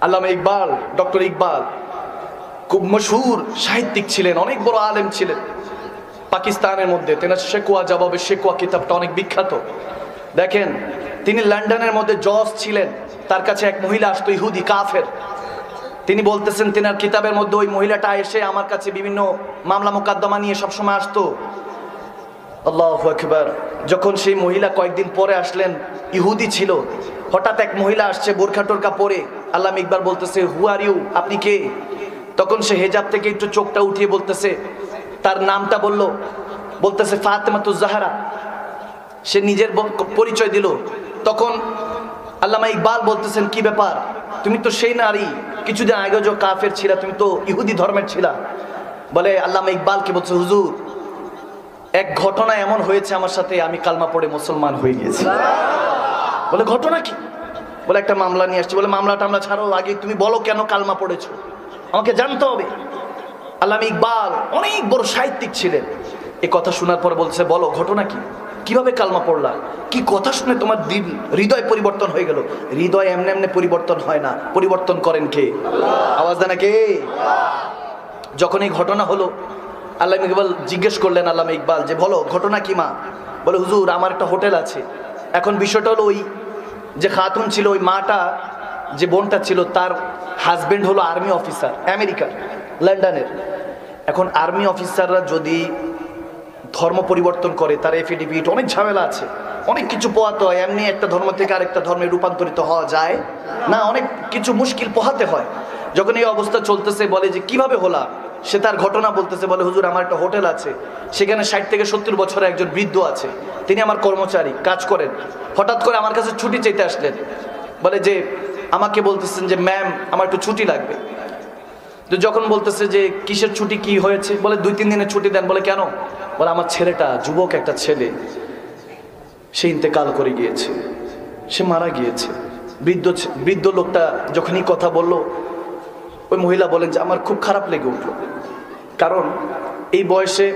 আল্লামা Iqbal, doctor Iqbal খুব মশহুর সাহিত্যিক ছিলেন, অনেক বড় আলেম ছিলেন পাকিস্তানের মধ্যে। তেনার শেকওয়া জবাবে শেকওয়া কিতাবটা অনেক বিখ্যাত। দেখেন, তিনি লন্ডনের মধ্যে জজ ছিলেন, তার কাছে এক মহিলা আসতো, ইহুদি কাফের। তিনি বলতেছেন তেনার কিতাবের মধ্যে ওই মহিলাটা এসে আমার কাছে বিভিন্ন মামলা মোকদ্দমা নিয়ে সবসময় আসতো। আল্লাহু আকবার। যখন সেই মহিলা কয়েকদিন পরে আসলেন, ইহুদি ছিল, হঠাৎ এক মহিলা আসছে বোরখা টোরকা পরে। আল্লামা ইকবাল বলতেছে, হু আর ইউ, আপনি কে? তখন সে হেজাব থেকে একটু চোখটা উঠিয়ে বলতেছে, তার নামটা বলতেছে ফাতেমাতুজ জাহরা। সে নিজের পরিচয় দিল। তখন আল্লামা ইকবাল বলতেছেন, কি ব্যাপার, তুমি তো সেই নারী, কিছুদিন আগে যে কাফের ছিলা, তুমি তো ইহুদি ধর্মের ছিলা। বলে আল্লামা ইকবালকে বলছে, হুজুর এক ঘটনা এমন হয়েছে আমার সাথে, আমি কালমা পড়ে মুসলমান হয়ে গিয়েছি। বলে ঘটনা কি? বলে একটা মামলা নিয়ে আসছি। বলে মামলা টামলা ছাড়ো, আগে তুমি বলো কেন কালমা পড়েছো, আমাকে জানতে হবে। আল্লামা ইকবাল অনেক বড় সাহিত্যিক ছিলেন। এই কথা শোনার পর বলছে, বলো ঘটনা কি, কিভাবে কালমা পড়লা, কি কথা শুনে তোমার দিল হৃদয় পরিবর্তন হয়ে গেল? হৃদয় এমনি এমনি পরিবর্তন হয় না, পরিবর্তন করেন কে? আওয়াজ দেন না কে? যখন এই ঘটনা হলো, আল্লামা ইকবাল জিজ্ঞেস করলেন আল্লামা ইকবাল যে বলো ঘটনা কি মা? বলে হুজুর আমার একটা হোটেল আছে। এখন বিষয়টা হলো, ওই যে খাতুন ছিল, ওই মাটা, যে বোনটা ছিল, তার হাজবেন্ড হলো আর্মি অফিসার আমেরিকার, লন্ডনের। এখন আর্মি অফিসাররা যদি ধর্ম পরিবর্তন করে, তার এফিডেভিট, অনেক ঝামেলা আছে, অনেক কিছু পোহাতে হয়। এমনি একটা ধর্ম থেকে আরেকটা ধর্মে রূপান্তরিত হওয়া যায় না, অনেক কিছু মুশকিল পোহাতে হয়। যখন এই অবস্থা চলতেছে, বলে যে কিভাবে হলা? সে তার ঘটনা বলতেছে। বলে হুজুর আমার একটা হোটেল আছে, সেখানে 60 থেকে 70 বছরের একজন বৃদ্ধ আছে, তিনি আমার কর্মচারী, কাজ করেন। হঠাৎ করে আমার কাছে ছুটি চাইতে আসলেন। বলে যে আমাকে বলতেছেন যে ম্যাম আমার একটু ছুটি লাগবে। তো যখন বলতেছে যে কিসের ছুটি, কি হয়েছে? বলে 2-3 দিনের ছুটি দেন। বলে কেন? বলে আমার ছেলেটা, যুবক একটা ছেলে, সে ইন্তেকাল করে গিয়েছে, সে মারা গিয়েছে। বৃদ্ধ লোকটা যখনই কথা বলল, ওই মহিলা বলেন যে আমার খুব খারাপ লেগে উঠল, কারণ এই বয়সে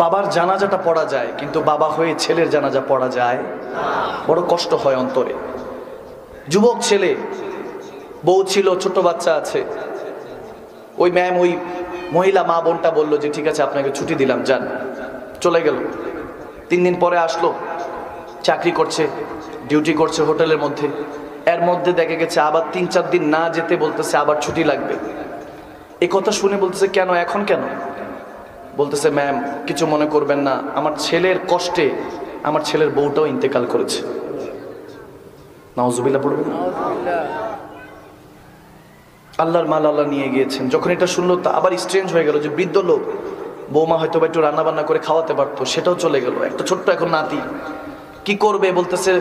বাবার জানাজাটা পড়া যায়, কিন্তু বাবা হয়ে ছেলের জানাজা পড়া যায়, বড় কষ্ট হয় অন্তরে। যুবক ছেলে, বউ ছিল, ছোট বাচ্চা আছে। ওই ম্যাম, ওই মহিলা মা বোনটা বললো যে ঠিক আছে আপনাকে ছুটি দিলাম, যান। চলে গেল। 3 দিন পরে আসলো, চাকরি করছে, ডিউটি করছে হোটেলের মধ্যে। এর মধ্যে দেখা গেছে আবার 3-4 দিন না যেতে বলতেছে আবার ছুটি লাগবে। এই কথা শুনে বলতেছে কেন, এখন কেন? বলতেছে ম্যাম কিছু মনে করবেন না, আমার ছেলের কষ্টে আমার ছেলের বউটাও ইন্তেকাল করেছে। নাউজুবিল্লাহ পড়বেন না? আল্লাহর মাল আল্লাহ নিয়ে গিয়েছেন। যখন এটা শুনলো তা আবার স্ট্রেঞ্জ হয়ে গেল, যে বৃদ্ধ লোক, বৌমা হয়তো বা একটু রান্না বান্না করে খাওয়াতে পারতো, সেটাও চলে গেল। একটা ছোট্ট এখন নাতি, কি করবে? বলতেছে,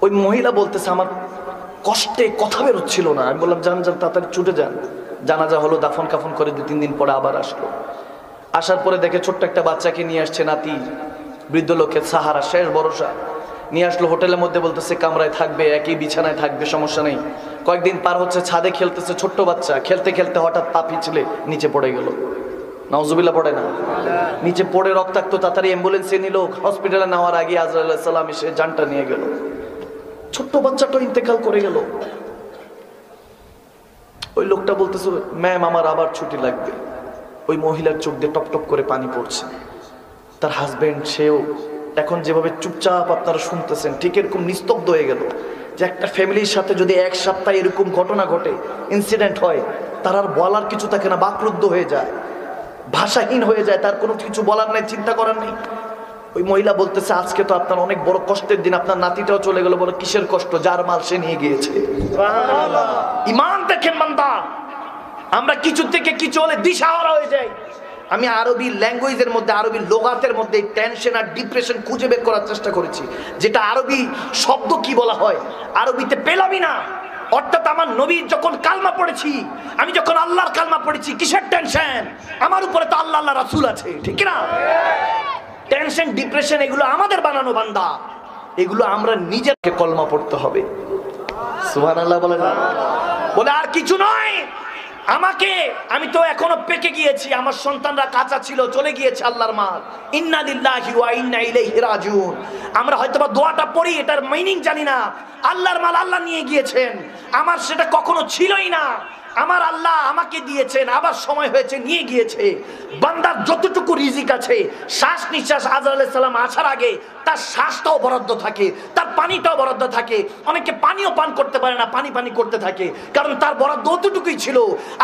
ওই মহিলা বলতেছে আমার কষ্টে কথা বেরোচ্ছিল না। আমি বললাম যান যান, তাড়াতাড়ি ছুটে যান। জানাজা হলো, দাফন কাফন করে 2-3 দিন পরে আবার আসলো। আসার পরে দেখে ছোট্ট একটা বাচ্চাকে নিয়ে আসছে, নাতি, বৃদ্ধ লোকের সাহারা, শেষ ভরসা। নিয়ে আসলো হোটেলের মধ্যে, বলতেছে কামরায় থাকবে, একই বিছানায় থাকবে, সমস্যা নেই। কয়েকদিন পার হচ্ছে, ছাদে খেলতেছে ছোট্ট বাচ্চা, খেলতে খেলতে হঠাৎ পা পিছলে নিচে পড়ে গেল। নাউজুবিল্লাহ পড়ে না? নিচে পড়ে রক্তাক্ত, তাড়াতাড়ি অ্যাম্বুলেন্সে নিল। হসপিটালে নেওয়ার আগে আজরাইল আলাইহিস সালাম এসে জানটা নিয়ে গেল। ছোট্ট বাচ্চাটা ইন্তেকাল করে গেল। ওই লোকটা বলতেছে ম্যাম আমার আবার ছুটি লাগবে। ওই মহিলার চোখ দিয়ে টপ টপ করে পানি পড়ছে। তার হাজবেন্ড, সেও এখন যেভাবে চুপচাপ আপনারা শুনতেছেন, ঠিক এরকম নিস্তব্ধ হয়ে গেল। যে একটা ফ্যামিলির সাথে যদি 1 সপ্তাহে এরকম ঘটনা ঘটে, ইনসিডেন্ট হয়, তার আর বলার কিছু থাকে না, বাকরুদ্ধ হয়ে যায়, ভাষাহীন হয়ে যায়, তার কোনো কিছু বলার নেই, চিন্তা করার নেই। ওই মহিলা বলতেছে আজকে তো আপনার অনেক বড় কষ্টের দিন, আপনার নাতিটাও চলে গেল। বলো কিসের কষ্ট? যার মাল সে নিয়ে গিয়েছে। ঈমান দেখেন বান্দা, আমরা কিছু থেকে কিছু হলে দিশাহারা হয়ে যাই। আমি আরবি ল্যাঙ্গুয়েজের মধ্যে, আরবি লোগাতের মধ্যে টেনশন আর ডিপ্রেশন খুঁজে বের করার চেষ্টা করেছি, যেটা আরবি শব্দ কি বলা হয় আরবিতে পেলামই না। অর্থাৎ আমার নবী যখন কালমা পড়েছি, আমি যখন আল্লাহর কালমা পড়েছি, কিসের টেনশন? আমার উপরে তো আল্লাহ আল্লাহ রাসূল আছে, ঠিক না? টেনশন ডিপ্রেশন এগুলো আমাদের বানানো বান্দা, এগুলো আমরা নিজেকে কলমা পড়তে হবে। সুবহানাল্লাহ বলে না? বলে আর কিছু নয়, আমাকে, আমি তো এখনো পেকে গিয়েছি, আমার সন্তানরা কাঁচা ছিল, চলে গিয়েছে আল্লাহর মাল। ইন্না লিল্লাহি ওয়া ইন্না ইলাইহি রাজিউন। আমরা হয়তোবা দোয়াটা পড়ি, এটার মিনিং জানি না। আল্লাহর মাল আল্লাহ নিয়ে গিয়েছেন, আমার সেটা কখনো ছিলই না। আমার আল্লাহ আমাকে দিয়েছেন, আবার সময় হয়েছে নিয়ে গিয়েছে। বান্দার যতটুকু রিজিক আছে, শ্বাস নিঃশ্বাস আজরাইল আলাইহিস সালাম আসার আগে তার শ্বাসটাও বরাদ্দ থাকে, তার পানিটাও বরাদ্দ থাকে। অনেকে পানিও পান করতে পারে না, পানি পানি করতে থাকে, কারণ তার বরাদ্দ অতটুকুই ছিল।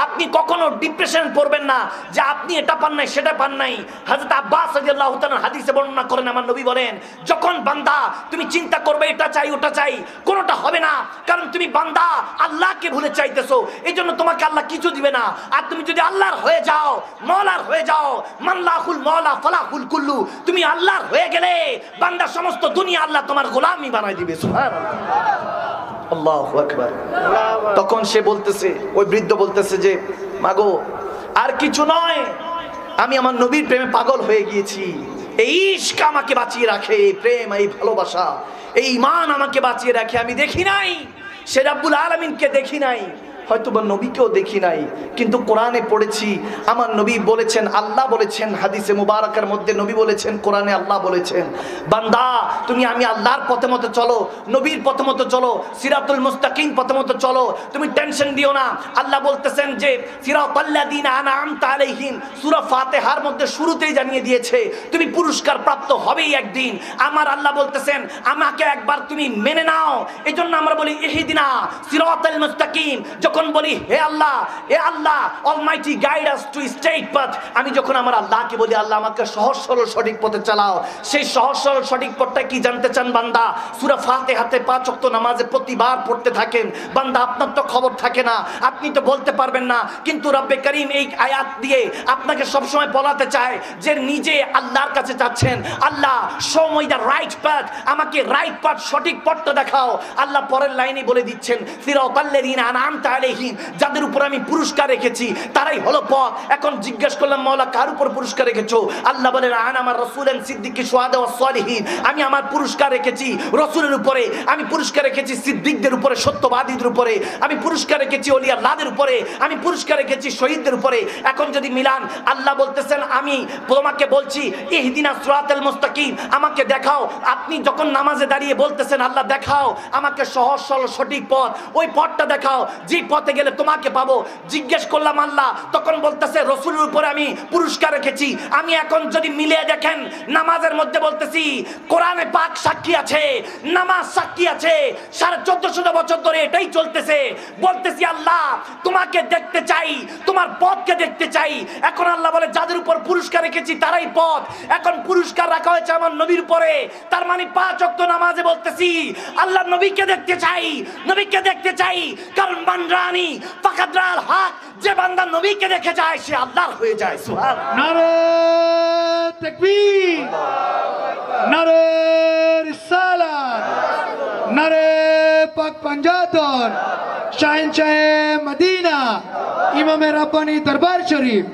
আপনি কখনো ডিপ্রেশন পড়বেন না যে আপনি এটা পান নাই সেটা পান নাই। হযরত আব্বাস রাদিয়াল্লাহু তাআলা হাদিসে বর্ণনা করেন, আমার নবী বলেন, যখন বান্দা তুমি চিন্তা করবে এটা চাই ওটা চাই, কোনোটা হবে না, কারণ তুমি বান্দা আল্লাহকে ভুলে চাইতেছো, এই জন্য তোমাকে আল্লাহ কিছু দিবে না। আর তুমি যদি আল্লাহর হয়ে যাও, মওলার হয়ে যাও, মানলাহুল মওলা ফালাহুল কুল্লু, তুমি আল্লাহর হয়ে গেলে বান্দা সমস্ত দুনিয়া আল্লাহ তোমার গোলামি বানাই দিবে। সুবহানাল্লাহ, আল্লাহু আকবার। তখন সে বলতেছে, ওই বৃদ্ধ বলতেছে যে মাগো আর কিছু নয়, আমি আমার নবীর প্রেমে পাগল হয়ে গিয়েছি। এই ইশক আমাকে বাঁচিয়ে রাখে, এই প্রেম, এই ভালোবাসা, এই ঈমান আমাকে বাঁচিয়ে রাখে। আমি দেখি নাই, সে রাব্বুল আলামিনকে দেখি নাই, হয়তোবা নবীকেও দেখি নাই, কিন্তু কোরআনে পড়েছি আমার নবী বলেছেন, আল্লাহ বলেছেন, হাদিসে মুবারাকার মধ্যে নবী বলেছেন, কোরআনে আল্লাহ বলেছেন, বান্দা তুমি আমি আল্লাহর পথে মতো চলো, নবীর পথে মতো চলো, সিরাতুল মুস্তাকিম পথে মতো চলো, তুমি টেনশন দিও না। আল্লাহ বলতেছেন যে সিরাতাল্লাযিনা আনআমতা আলাইহিম, সূরা ফাতিহার মধ্যে শুরুতেই জানিয়ে দিয়েছে তুমি পুরস্কার প্রাপ্ত হবেই একদিন। আমার আল্লাহ বলতেছেন আমাকে একবার তুমি মেনে নাও। এজন্য আমরা বলি ইহদিনা সিরাতাল মুস্তাকিম, যখন বলি হে আল্লাহ, হে Allah almighty guide us to straight path, আমি যখন আমার আল্লাহকে বলি আল্লাহ আমাকে সহজ সরল সঠিক পথে চালাও, সেই সহজ সরল সঠিক পথটা কি জানতে চান বান্দা? সূরা ফাতিহাতে 5 ওয়াক্ত নামাজে প্রতিবার পড়তে থাকেন বান্দা, আপনার তো খবর থাকে না, আপনি তো বলতে পারবেন না, কিন্তু রব্বে করিম এই আয়াত দিয়ে আপনাকে সবসময় বলাতে চায় যে নিজে আল্লাহর কাছে যাচ্ছেন, Allah show me the right path, আমাকে রাইট পাথ সঠিক পথটা দেখাও। আল্লাহ পরের লাইনে বলে দিচ্ছেন সিরাতাল্লাযিনা আনআমতা আলাইহিম, যাদের উপর আমি পুরস্কার রেখেছি তারাই হলো পথ। এখন জিজ্ঞেস করলাম মাওলা কার উপর পুরস্কার রেখেছো? আল্লাহ বলেন আনা আমার রাসূলেন সিদ্দিক শুহাদা ওয়াস সালিহিন, আমি আমার পুরস্কার রেখেছি রাসূলের উপরে, আমি পুরস্কার রেখেছি সিদ্দিকদের উপরে, সত্যবাদীদের উপরে, আমি পুরস্কার রেখেছি ওলি আল্লাহদের উপরে, আমি পুরস্কার রেখেছি শহীদদের উপরে। এখন যদি মিলান, আল্লাহ বলতেছেন আমি তোমাকে বলছি ইহদিনা সিরাতাল মুস্তাকিম, আমাকে দেখাও। আপনি যখন নামাজে দাঁড়িয়ে বলতেছেন আল্লাহ দেখাও আমাকে সহজ সরল সঠিক পথ, ওই পথটা দেখাও যে পথে গেলে তোমাকে পাবো। জিজ্ঞেস করলাম আল্লাহ, তখন বলতেছে রসুলের উপরে আমি পুরস্কার রেখেছি। আমি এখন যদি মিলিয়ে দেখেন নামাজের মধ্যে বলতেছি, কোরআনে পাক সাক্ষী আছে, নামাজ সাক্ষী আছে, 1450 বছর ধরে এটাই চলতেছে। বলতেছি আল্লাহ তোমাকে দেখতে চাই, তোমার পথকে দেখতে চাই। এখন আল্লাহ বলে যাদের উপর পুরস্কার রেখেছি তারাই পথ। এখন পুরস্কার রাখা হয়েছে আমার নবীর উপরে, তার মানে 5 ওয়াক্ত নামাজে বলতেছি আল্লাহ নবীকে দেখতে চাই, নবীকে দেখতে চাই, কারণ বান্দানি ফাকাদরাল হক, যে বান্দা নবীকে দেখে যায় সে আল্লাহর হয়ে যায়। সুবহানাল্লাহ, নারে তাকবীর, নারে রিসালাত, নারে পাক পাঞ্জাতন, শাহেনশাহে মদিনা, ইমামে রাব্বানি দরবার শরীফ।